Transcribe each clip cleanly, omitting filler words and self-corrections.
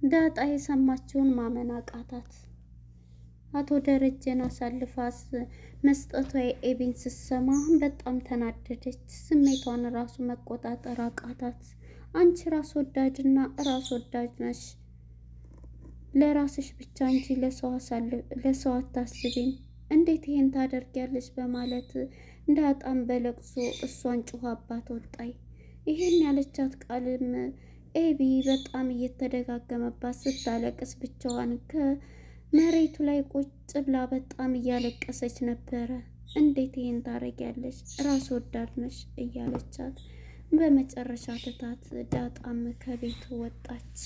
ዳጣ የሰማችውን ማመን አቃታት። አቶ ደረጀን አሳልፋስ መስጠቷ ኤቢን ስትሰማ በጣም ተናደደች። ስሜቷን ራሱ መቆጣጠር አቃታት። አንቺ ራስ ወዳድና ራስ ወዳድ ነሽ፣ ለራስሽ ብቻ እንጂ ለሰው አታስቢም። እንዴት ይሄን ታደርጊያለሽ? በማለት ዳጣም በለቅሶ እሷን ጮኻባት ወጣይ። ይሄን ያለቻት ቃልም ኤቢ በጣም እየተደጋገመባት ስታለቅስ ብቻዋን ከመሬቱ ላይ ቁጭ ብላ በጣም እያለቀሰች ነበረ። እንዴት ይሄን ታደርጊያለሽ? ራስ ወዳድ ነሽ እያለቻት በመጨረሻ ትታት ዳጣም ከቤቱ ወጣች።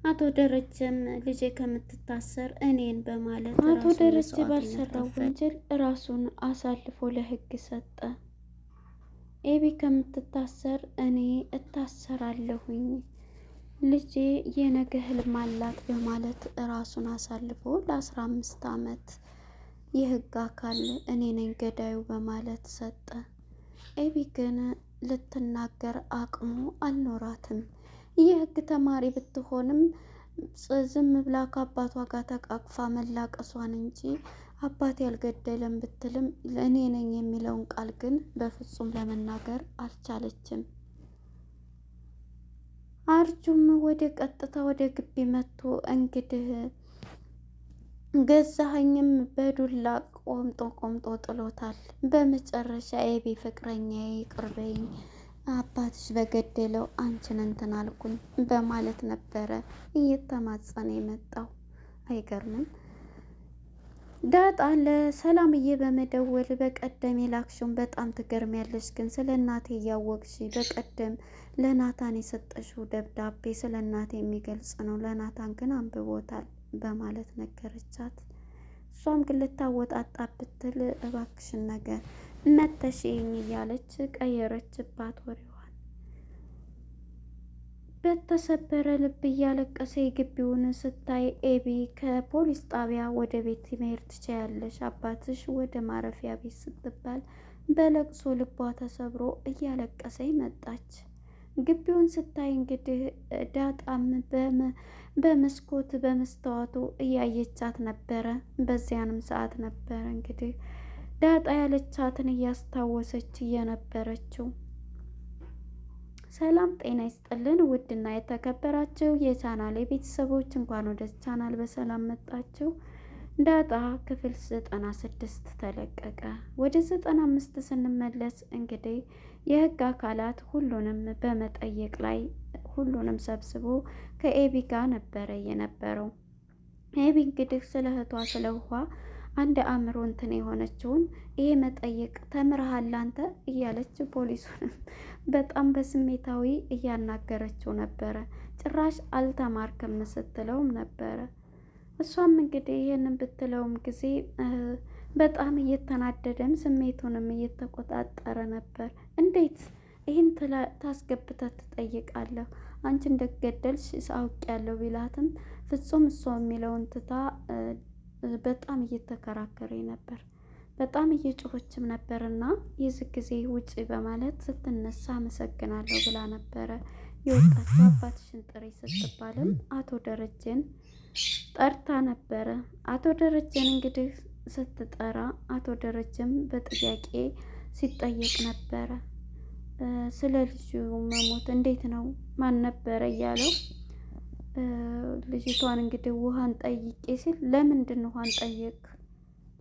አቶ ደረጀም ልጄ ከምትታሰር እኔን በማለት አቶ ደረጀ ባልሰራው ወንጀል ራሱን አሳልፎ ለሕግ ሰጠ። ኤቢ ከምትታሰር እኔ እታሰራለሁኝ፣ ልጄ የነገ ህልም አላት በማለት ራሱን አሳልፎ ለ15 ዓመት የህግ አካል እኔ ነኝ ገዳዩ በማለት ሰጠ። ኤቢ ግን ልትናገር አቅሙ አልኖራትም። የህግ ተማሪ ብትሆንም ዝም ብላ ከአባቷ ጋር ተቃቅፋ መላቀሷን እንጂ አባቴ ያልገደለም ብትልም እኔ ነኝ የሚለውን ቃል ግን በፍጹም ለመናገር አልቻለችም። አርጁም ቀጥታ ወደ ግቢ መጥቶ እንግዲህ ገዛኸኝም በዱላ ቆምጦ ጥሎታል። በመጨረሻ ኤቢ ፍቅረኛዬ ይቅር በይኝ፣ አባትሽ በገደለው አንቺን እንትን አልኩኝ በማለት ነበረ እየተማጸነ የመጣው። አይገርምም? ዳጣ ለሰላምዬ በመደወል በቀደም የላክሽውን በጣም ትገርሚያለሽ፣ ግን ስለ እናቴ እያወቅሽ በቀደም ለናታን የሰጠሽው ደብዳቤ ስለ እናቴ የሚገልጽ ነው፣ ለናታን ግን አንብቦታል በማለት ነገረቻት። እሷም ግን ልታወጣጣ ብትል እባክሽን ነገር መተሽኝ እያለች ቀየረችባት ወሬዋን። በተሰበረ ልብ እያለቀሰ ግቢውን ስታይ ኤቢ ከፖሊስ ጣቢያ ወደ ቤት መሄድ ትችያለሽ፣ አባትሽ ወደ ማረፊያ ቤት ስትባል በለቅሶ ልቧ ተሰብሮ እያለቀሰ መጣች። ግቢውን ስታይ እንግዲህ ዳጣም በመስኮት በመስተዋቱ እያየቻት ነበረ። በዚያንም ሰዓት ነበረ እንግዲህ ዳጣ ያለቻትን እያስታወሰች እየነበረችው። ሰላም ጤና ይስጥልን ውድና የተከበራችሁ የቻናሌ ቤተሰቦች እንኳን ወደ ቻናል በሰላም መጣችሁ። ዳጣ ክፍል 96 ተለቀቀ። ወደ 95 ስንመለስ እንግዲህ የህግ አካላት ሁሉንም በመጠየቅ ላይ ሁሉንም ሰብስቦ ከኤቢ ጋር ነበረ የነበረው። ኤቢ እንግዲህ ስለ እህቷ ስለ ውሃ አንድ አእምሮ እንትን የሆነችውን ይሄ መጠየቅ ተምረሃል አንተ እያለች ፖሊሱንም በጣም በስሜታዊ እያናገረችው ነበረ። ጭራሽ አልተማርክም ስትለውም ነበረ። እሷም እንግዲህ ይህንን ብትለውም ጊዜ በጣም እየተናደደም ስሜቱንም እየተቆጣጠረ ነበር። እንዴት ይህን ታስገብተህ ትጠይቃለህ? አንቺ እንደገደልሽ አውቄያለሁ ቢላትም ፍጹም እሷ የሚለውን ትታ በጣም እየተከራከረ ነበር። በጣም እየጮኸችም ነበርና የዚህ ጊዜ ውጪ በማለት ስትነሳ አመሰግናለሁ ብላ ነበረ የወጣችው። አባትሽን ጥሪ ስትባልም አቶ ደረጀን ጠርታ ነበረ። አቶ ደረጀን እንግዲህ ስትጠራ አቶ ደረጀም በጥያቄ ሲጠየቅ ነበረ። ስለ ልጁ መሞት እንዴት ነው ማን ነበረ እያለው ልጅቷን እንግዲህ ውሃን ጠይቄ ሲል ለምንድን ውሃን ጠየቅ?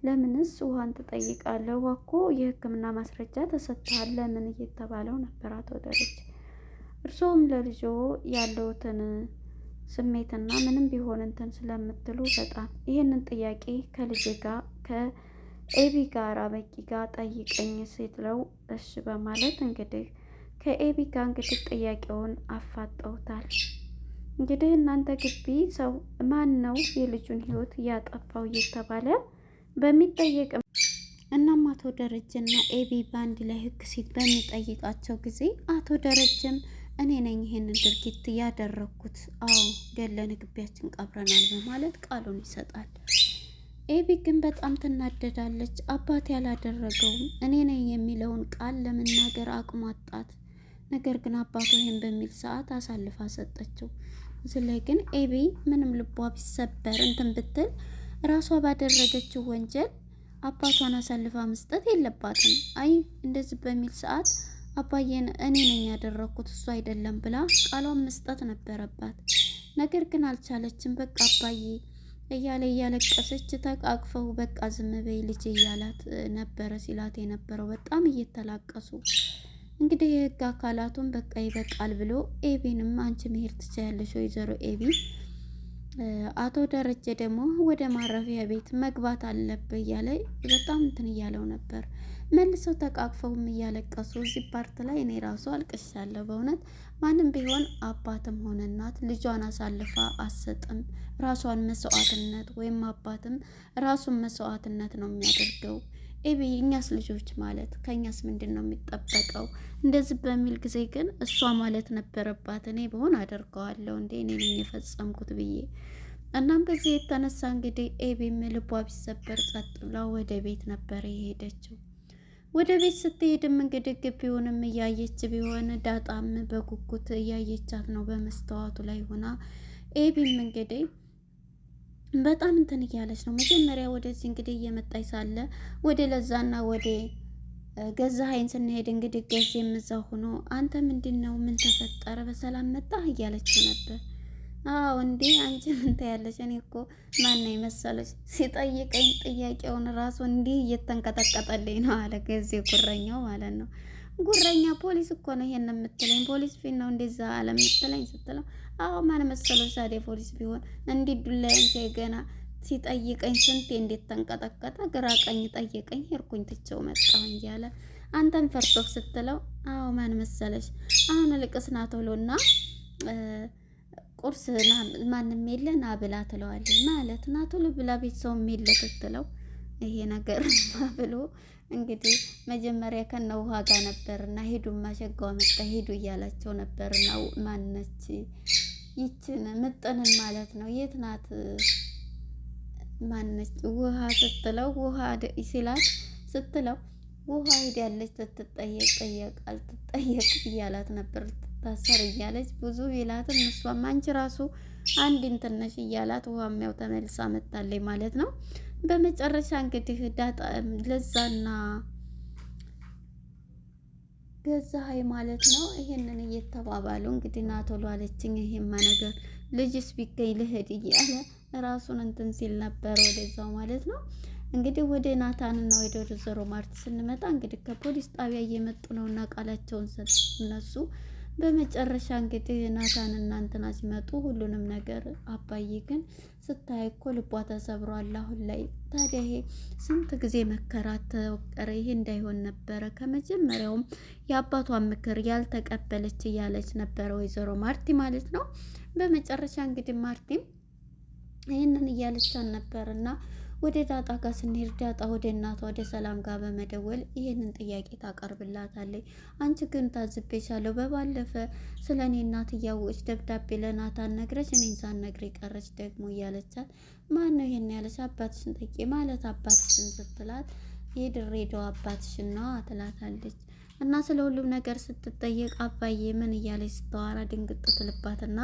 ለምንስ ውሃን ትጠይቃለህ? ውሃ እኮ የሕክምና ማስረጃ ተሰጥቷል ለምን እየተባለው ነበር። አቶ ደረጀ እርስዎም ለልጆ ያለውትን ስሜትና ምንም ቢሆን እንትን ስለምትሉ በጣም ይህንን ጥያቄ ከልጄ ጋር ከኤቢ ጋር በቂ ጋር ጠይቀኝ ስትለው እሺ በማለት እንግዲህ ከኤቢ ጋር እንግዲህ ጥያቄውን አፋጠውታል። እንግዲህ እናንተ ግቢ ሰው ማን ነው የልጁን ህይወት ያጠፋው እየተባለ በሚጠየቅም እናም አቶ ደረጀና ኤቢ በአንድ ላይ ህግ ሲል በሚጠይቃቸው ጊዜ አቶ ደረጀም እኔ ነኝ ይሄንን ድርጊት ያደረኩት፣ አዎ ገለን ግቢያችን ቀብረናል በማለት ቃሉን ይሰጣል። ኤቢ ግን በጣም ትናደዳለች። አባት ያላደረገውም እኔ ነኝ የሚለውን ቃል ለመናገር አቅሙ አጣት። ነገር ግን አባቷ ይሄን በሚል ሰዓት አሳልፋ ሰጠችው። እዚህ ላይ ግን ኤቢ ምንም ልቧ ቢሰበር እንትን ብትል ራሷ ባደረገችው ወንጀል አባቷን አሳልፋ መስጠት የለባትም። አይ እንደዚህ በሚል ሰዓት አባዬን እኔ ነኝ ያደረኩት እሱ አይደለም ብላ ቃሏን መስጠት ነበረባት። ነገር ግን አልቻለችም። በቃ አባዬ እያለ እያለቀሰች ተቃቅፈው በቃ ዝም በይ ልጄ እያላት ነበረ ሲላት የነበረው በጣም እየተላቀሱ። እንግዲህ የህግ አካላቱን በቃ ይበቃል ብሎ ኤቢንም አንቺ መሄድ ትችያለሽ ወይዘሮ ኤቢ፣ አቶ ደረጀ ደግሞ ወደ ማረፊያ ቤት መግባት አለብህ እያለ በጣም እንትን እያለው ነበር። መልሰው ተቃቅፈውም እያለቀሱ እዚህ ፓርት ላይ እኔ ራሱ አልቅሻለሁ። በእውነት ማንም ቢሆን አባትም ሆነ እናት ልጇን አሳልፋ አትሰጥም። ራሷን መስዋዕትነት ወይም አባትም ራሱን መስዋዕትነት ነው የሚያደርገው። ኤቢ እኛስ ልጆች ማለት ከእኛስ ምንድን ነው የሚጠበቀው? እንደዚህ በሚል ጊዜ ግን እሷ ማለት ነበረባት እኔ በሆን አደርገዋለሁ እንዴ እኔ ነኝ የፈጸምኩት ብዬ። እናም በዚህ የተነሳ እንግዲህ ኤቢም ልቧ ቢሰበር ጸጥ ብላ ወደ ቤት ነበር የሄደችው። ወደ ቤት ስትሄድም እንግዲህ ግቢውንም እያየች ቢሆን ዳጣም በጉጉት እያየቻት ነው በመስተዋቱ ላይ ሆና። ኤቢም እንግዲህ በጣም እንትን እያለች ነው። መጀመሪያ ወደዚህ እንግዲህ እየመጣች ሳለ ወደ ለዛና ወደ ገዛኸኝ ስንሄድ እንግዲህ ገዝ የምዛው ሆኖ አንተ ምንድን ነው ምን ተፈጠረ በሰላም መጣህ እያለችው ነበር። አዎ እንዴ አንቺ ምን ታያለሽ? እኔ እኮ ማነው መሰለሽ ሲጠይቀኝ ጥያቄውን ራሱ እንዲህ እየተንቀጠቀጠልኝ ነው አለ ገዜ ጉረኛው ማለት ነው። ጉረኛ ፖሊስ እኮ ነው ይሄን የምትለኝ ፖሊስ ፊት ነው እንደዛ አለ የምትለኝ ስትለው፣ አዎ ማን መሰለሽ ታዲያ ፖሊስ ቢሆን እንዲህ ዱላዬን ገና ሲጠይቀኝ ስንቴ እንዴት ተንቀጠቀጠ፣ ግራ ቀኝ ጠየቀኝ ሄድኩኝ ትቼው መጣሁ እያለ አንተን ፈርቶክ ስትለው፣ አዎ ማን መሰለሽ አሁን ልቅስ ና ቶሎና ቁርስ ማንም የለ ና ብላ ትለዋለች። ማለት ና ቶሎ ብላ ቤት ሰው የለ ስትለው፣ ይሄ ነገር ብሎ እንግዲህ መጀመሪያ ከነ ውሃ ጋር ነበርና ሄዱማ ሸጋው መጣ ሄዱ እያላቸው ነበርና ማነች ይችን ምጥንን ማለት ነው የት ናት ማነች ውሃ ስትለው ውሃ ሲላት ስትለው ውሃ ሄዳለች ስትጠየቅ ጠየቃል ትጠየቅ እያላት ነበር። ታሰር እያለች ብዙ ቢላትም እሷም አንቺ ራሱ አንድ እንትነሽ እያላት ውሃም ያው ተመልሳ መጣለች ማለት ነው። በመጨረሻ እንግዲህ ዳጣ ለዛና ገዛኸኝ ማለት ነው ይሄንን እየተባባሉ እንግዲህ ና ቶሎ አለችኝ ይሄማ ነገር ልጅስ ቢገኝ ልሂድ እያለ ራሱን እንትን ሲል ነበር ወደዛው ማለት ነው። እንግዲህ ወደ ናታንና ወደ ወይዘሮ ማርት ስንመጣ እንግዲህ ከፖሊስ ጣቢያ እየመጡ ነውና ቃላቸውን ሰጡ እነሱ። በመጨረሻ እንግዲህ ናታንና እንትና ሲመጡ ሁሉንም ነገር አባዬ ግን ስታይ እኮ ልቧ ተሰብሯል አሁን ላይ። ታዲያ ይሄ ስንት ጊዜ መከራት ተወቀረ፣ ይሄ እንዳይሆን ነበረ ከመጀመሪያውም የአባቷን ምክር ያልተቀበለች እያለች ነበረ ወይዘሮ ማርቲ ማለት ነው። በመጨረሻ እንግዲህ ማርቲም ይህንን እያለቻን ነበርና ወደ ዳጣ ጋር ስንሄድ ዳጣ ወደ እናቷ ወደ ሰላም ጋር በመደወል ይሄንን ጥያቄ ታቀርብላታለች። አንቺ ግን ታዝቤሻለሁ በባለፈ ስለ እኔ እናት እያወቅሽ ደብዳቤ ለናታን ነግረሽ እኔን ሳትነግሪ ቀረች ደግሞ እያለቻት፣ ማን ነው ይሄን ያለሽ? አባትሽን ጠይቄ ማለት አባትሽን ስትላት የድሬዳዋ አባትሽን ነው ትላታለች። እና ስለ ሁሉም ነገር ስትጠየቅ አባዬ ምን እያለች ስታወራ ድንግጥ ትልባትና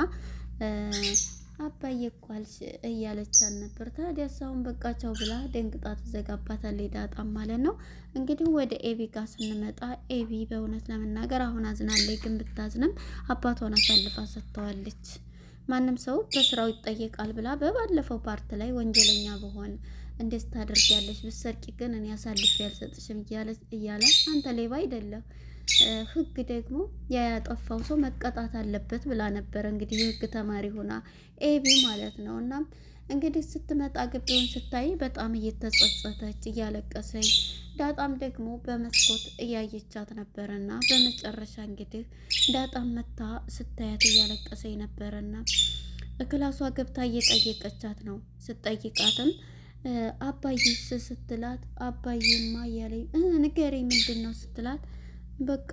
አባዬ እኮ አልሽ እያለቻት ነበር። ታዲያ ሳሁን በቃቸው ብላ ደንግጣ ትዘጋባታለች ዳጣም ማለት ነው። እንግዲህ ወደ ኤቢ ጋር ስንመጣ ኤቢ በእውነት ለመናገር አሁን አዝናለች፣ ግን ብታዝንም አባቷን አሳልፋ ሰጥተዋለች። ማንም ሰው በስራው ይጠየቃል ብላ በባለፈው ፓርት ላይ ወንጀለኛ በሆን እንዴት ታደርጊያለሽ? ብትሰርቂ ግን እኔ አሳልፌ ያልሰጥሽም እያለ አንተ ሌባ አይደለም ህግ ደግሞ ያጠፋው ሰው መቀጣት አለበት ብላ ነበር። እንግዲህ የህግ ተማሪ ሆና ኤቢ ማለት ነው። እና እንግዲህ ስትመጣ ግቢውን ስታይ በጣም እየተጸጸተች እያለቀሰች፣ ዳጣም ደግሞ በመስኮት እያየቻት ነበርና በመጨረሻ እንግዲህ ዳጣም መታ ስታያት እያለቀሰች ነበርና ክላሷ ገብታ እየጠየቀቻት ነው። ስትጠይቃትም አባዬስ ስትላት አባዬማ እያለኝ ንገረኝ ምንድን ነው ስትላት በቃ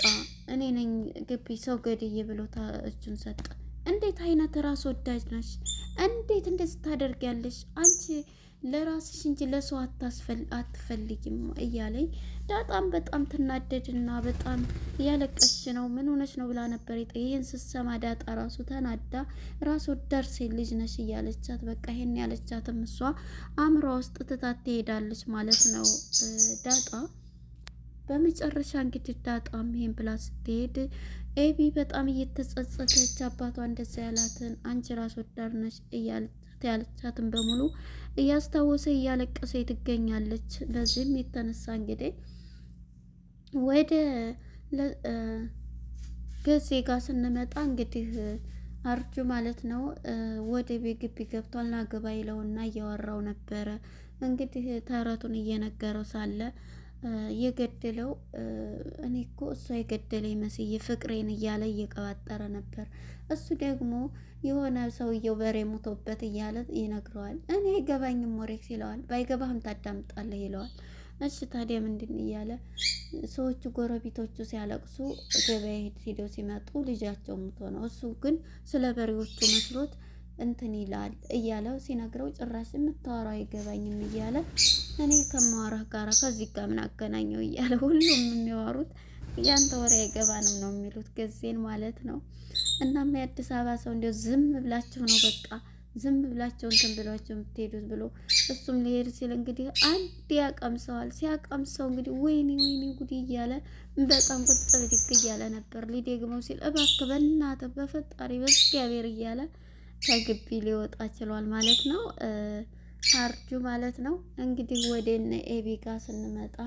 እኔ ነኝ ግቢ ሰው ገድዬ ብሎ እጁን ሰጠ። እንዴት አይነት ራስ ወዳጅ ነሽ? እንዴት እንደዚህ ታደርጊያለሽ? አንቺ ለራስሽ እንጂ ለሰው አትፈልጊም እያለኝ ዳጣም በጣም ትናደድና በጣም እያለቀሽ ነው። ምን ሆነች ነው ብላ ነበር። ይህን ስትሰማ ዳጣ ራሱ ተናዳ ራስ ወዳድ ሴት ልጅ ነሽ እያለቻት በቃ ይሄን ያለቻትም እሷ አእምሯ ውስጥ ትታት ትሄዳለች ማለት ነው ዳጣ። በመጨረሻ እንግዲህ ዳጣም ይሄን ብላ ስትሄድ ኤቢ በጣም እየተጸጸተች አባቷ እንደዛ ያላትን አንቺ ራስ ወዳድ ነሽ ያለቻትን በሙሉ እያስታወሰ እያለቀሰ ትገኛለች። በዚህም የተነሳ እንግዲህ ወደ ገዜ ጋር ስንመጣ እንግዲህ አርጁ ማለት ነው ወደ ቤት ግቢ ገብቷል። ናገባ ይለውና እያወራው ነበረ እንግዲህ ተረቱን እየነገረው ሳለ የገደለው እኔ እኮ እሷ የገደለኝ መስዬ ፍቅሬን እያለ እየቀባጠረ ነበር። እሱ ደግሞ የሆነ ሰውየው በሬ ሞቶበት እያለ ይነግረዋል። እኔ አይገባኝም ወሬክስ ይለዋል። ባይገባህም ታዳምጣለህ ይለዋል። እሺ ታዲያ ምንድን እያለ ሰዎቹ ጎረቤቶቹ ሲያለቅሱ ገበያ ሄደው ሲመጡ ልጃቸው ሞቶ ነው። እሱ ግን ስለ በሬዎቹ መስሎት እንትን ይላል እያለው ሲነግረው ጭራሽ የምታወራው አይገባኝም እያለ እኔ ከማወራህ ጋራ ከዚህ ጋር ምን አገናኘው እያለ ሁሉም የሚያወሩት ያንተ ወሬ አይገባንም ነው የሚሉት ገዜን ማለት ነው። እናም የአዲስ አበባ ሰው እንዲያው ዝም ብላችሁ ነው በቃ ዝም ብላችሁ እንትን ብሏቸው የምትሄዱት ብሎ እሱም ሊሄድ ሲል እንግዲህ አንድ ያቀምሰዋል። ሲያቀምሰው እንግዲህ ወይኔ ወይኔ ጉዲ እያለ በጣም ቁጭ ብድግ እያለ ነበር። ሊደግመው ሲል እባክህ በእናትህ በፈጣሪ በእግዚአብሔር እያለ ከግቢ ሊወጣ ችሏል ማለት ነው አርጁ ማለት ነው። እንግዲህ ወደ እነ ኤቢ ጋር ስንመጣ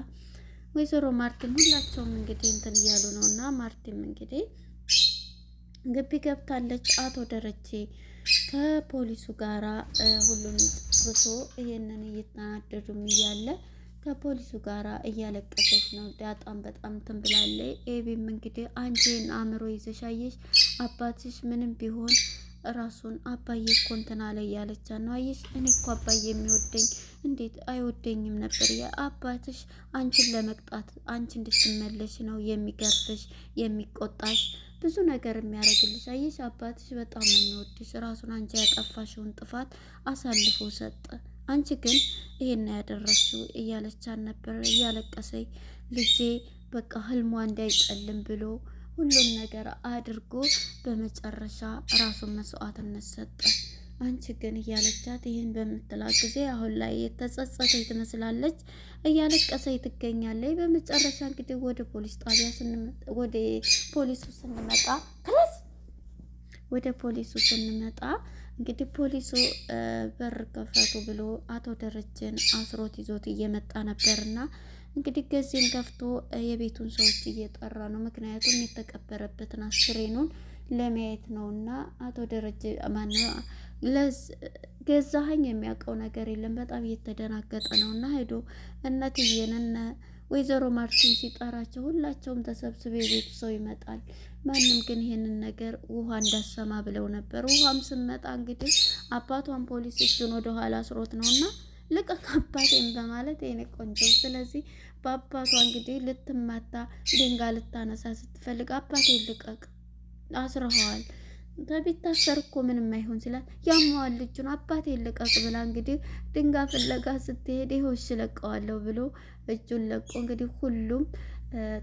ወይዘሮ ማርቲም ሁላቸውም እንግዲህ እንትን እያሉ ነው እና ማርቲም እንግዲህ ግቢ ገብታለች። አቶ ደረጀ ከፖሊሱ ጋራ ሁሉን ጨርሶ ይሄንን እየተናደዱም እያለ ከፖሊሱ ጋራ እያለቀሰች ነው። ዳጣም በጣም ትንብላለች። ኤቢም እንግዲህ አንቺን አእምሮ ይዘሻየሽ አባትሽ ምንም ቢሆን ራሱን አባዬ እኮ እንትን አለ እያለቻ ነው። አየሽ እኔ እኮ አባዬ የሚወደኝ እንዴት አይወደኝም ነበር። የአባትሽ አንቺን ለመቅጣት አንቺ እንድትመለሽ ነው የሚገርፍሽ የሚቆጣሽ ብዙ ነገር የሚያደርግልሽ። አየሽ አባትሽ በጣም ነው የሚወድሽ። ራሱን አንቺ ያጠፋሽውን ጥፋት አሳልፎ ሰጠ። አንቺ ግን ይሄን ያደረግሽው እያለቻን ነበር እያለቀሰኝ ልጄ በቃ ህልሟ እንዳይጨልም ብሎ ሁሉም ነገር አድርጎ በመጨረሻ ራሱን መስዋዕትነት ሰጠ። አንቺ ግን እያለቻት ይህን በምትላት ጊዜ አሁን ላይ የተጸጸተች ትመስላለች። እያለቀሰች ትገኛለች። በመጨረሻ እንግዲህ ወደ ፖሊስ ጣቢያ ወደ ፖሊሱ ስንመጣ እንግዲህ ፖሊሱ በር ከፈቱ ብሎ አቶ ደረጀን አስሮት ይዞት እየመጣ ነበርና እንግዲህ ገዜን ከፍቶ የቤቱን ሰዎች እየጠራ ነው። ምክንያቱም የተቀበረበትን አስክሬኑን ለማየት ነውና አቶ ደረጀ ማነው ገዛኸኝ የሚያውቀው ነገር የለም። በጣም እየተደናገጠ ነውና ሄዶ እናትዬን እነ ወይዘሮ ማርቲን ሲጠራቸው ሁላቸውም ተሰብስበው የቤቱ ሰው ይመጣል። ማንም ግን ይሄንን ነገር ውሃ እንዳሰማ ብለው ነበር። ውሃም ስመጣ እንግዲህ አባቷን ፖሊስ እጁን ወደ ኋላ አስሮት ነውና ልቀቅ አባቴን በማለት የኔ ቆንጆ። ስለዚህ በአባቷ እንግዲህ ልትማታ ድንጋይ ልታነሳ ስትፈልግ አባቴን ልቀቅ አስረኸዋል ቢታሰር እኮ ምንም አይሆን ሲላት ያማዋል ልጁን አባቴን ልቀቅ ብላ እንግዲህ ድንጋይ ፍለጋ ስትሄድ ይኸውሽ ለቀዋለሁ ብሎ እጁን ለቆ እንግዲህ ሁሉም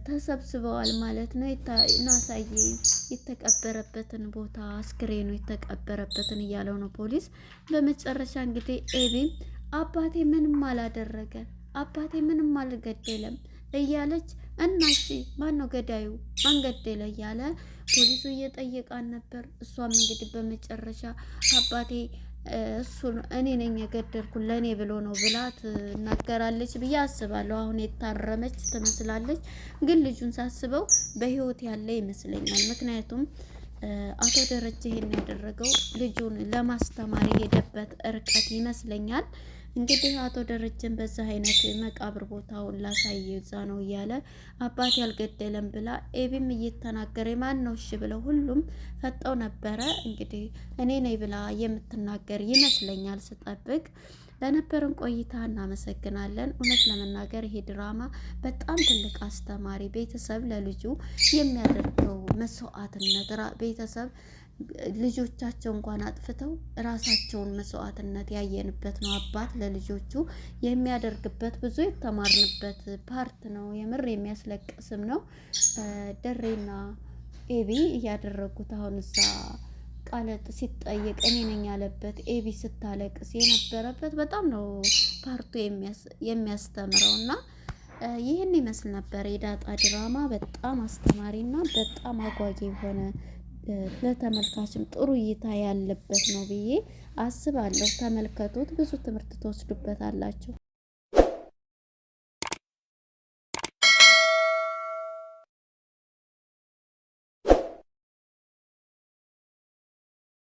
ተሰብስበዋል ማለት ነው። ናሳዬ የተቀበረበትን ቦታ አስክሬኑ የተቀበረበትን እያለው ነው ፖሊስ። በመጨረሻ እንግዲህ ኤቢም አባቴ ምንም አላደረገ አባቴ ምንም አልገደለም እያለች እናሺ ማን ነው ገዳዩ ማን ገደለ እያለ ፖሊሱ እየጠየቃን ነበር። እሷም እንግዲህ በመጨረሻ አባቴ እሱን እኔ ነኝ የገደልኩት ለእኔ ብሎ ነው ብላ ትናገራለች ብዬ አስባለሁ። አሁን የታረመች ትመስላለች፣ ግን ልጁን ሳስበው በህይወት ያለ ይመስለኛል። ምክንያቱም አቶ ደረጀ ይሄን ያደረገው ልጁን ለማስተማር የሄደበት ርቀት ይመስለኛል። እንግዲህ አቶ ደረጀን በዛ አይነት መቃብር ቦታውን ላሳየ እዛ ነው እያለ አባት ያልገደለም ብላ ኤቢም እየተናገረ ማን ነው እሺ ብለው ሁሉም ፈጠው ነበረ። እንግዲህ እኔ ነኝ ብላ የምትናገር ይመስለኛል ስጠብቅ። ለነበረን ቆይታ እናመሰግናለን። እውነት ለመናገር ይሄ ድራማ በጣም ትልቅ አስተማሪ፣ ቤተሰብ ለልጁ የሚያደርገው መስዋዕትነት ቤተሰብ ልጆቻቸው እንኳን አጥፍተው ራሳቸውን መስዋዕትነት ያየንበት ነው። አባት ለልጆቹ የሚያደርግበት ብዙ የተማርንበት ፓርት ነው። የምር የሚያስለቅስም ነው። ደሬና ኤቢ እያደረጉት አሁን እዛ ቃለጥ ሲጠየቅ እኔ ነኝ ያለበት ኤቢ ስታለቅስ የነበረበት በጣም ነው ፓርቱ የሚያስተምረው እና ይህን ይመስል ነበር የዳጣ ድራማ። በጣም አስተማሪና በጣም አጓጊ የሆነ ለተመልካችም ጥሩ እይታ ያለበት ነው ብዬ አስባለሁ። ተመልከቱት፣ ብዙ ትምህርት ትወስዱበታላችሁ።